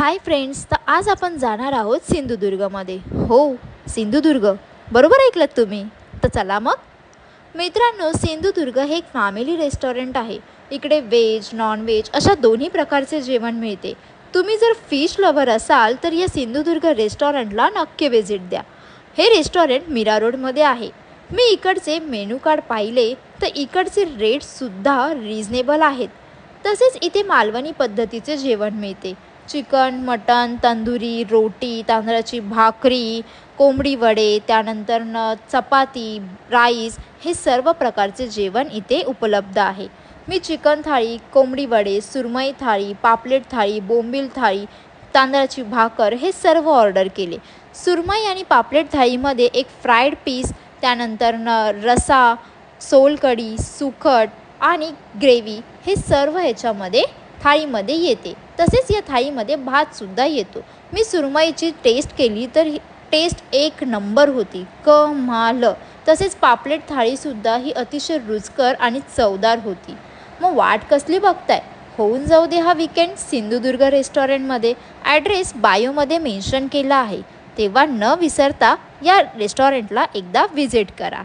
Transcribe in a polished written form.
Hi friends, तर आज आपण जाणार आहोत सिंधुदुर्गमध्ये. हो, सिंधुदुर्ग बरोबर ऐकलत तुम्ही. तर चला मग. मित्रांनो, सिंधुदुर्ग हे एक फॅमिली रेस्टॉरंट आहे. इकडे व्हेज नॉन व्हेज अशा दोन्ही प्रकारचे जेवण मिळते. तुम्ही जर फिश लवर असाल तर या सिंधुदुर्ग रेस्टॉरंटला नक्की व्हिजिट द्या. हे रेस्टॉरंट मीरा रोडमध्ये आहे. मी इकडचे मेनू कार्ड पाहिले तर इकडचे रेट्ससुद्धा रिजनेबल आहेत. तसेच इथे मालवणी पद्धतीचे जेवण मिळते. चिकन, मटन, तंदुरी, रोटी, तांदळाची भाकरी, कोंबडी वडे, त्यानंतर चपाती, राईस हे सर्व प्रकारचे जेवण इथे उपलब्ध आहे. मी चिकन थाळी, कोंबडी वडे, सुरमई थाळी, पापलेट थाळी, बोंबील थाळी, तांदळाची भाकर हे सर्व ऑर्डर केले. सुरमई आणि पापलेट थाळीमध्ये एक फ्राईड पीस, त्यानंतर रसा, सोलकढी, सुकट आणि ग्रेव्ही हे सर्व ह्याच्यामध्ये थाळीमध्ये येते. तसेच या थाळीमध्ये भातसुद्धा येतो. मी सुरमईची टेस्ट केली तर टेस्ट एक नंबर होती, कमाल. तसेच पापलेट थाळीसुद्धा ही अतिशय रुचकर आणि चवदार होती. मग वाट कसली बघताय? होऊन जाऊ दे हा वीकेंड सिंधुदुर्ग रेस्टॉरंटमध्ये. ॲड्रेस बायोमध्ये मेन्शन केला आहे, तेव्हा न विसरता या रेस्टॉरंटला एकदा व्हिजिट करा.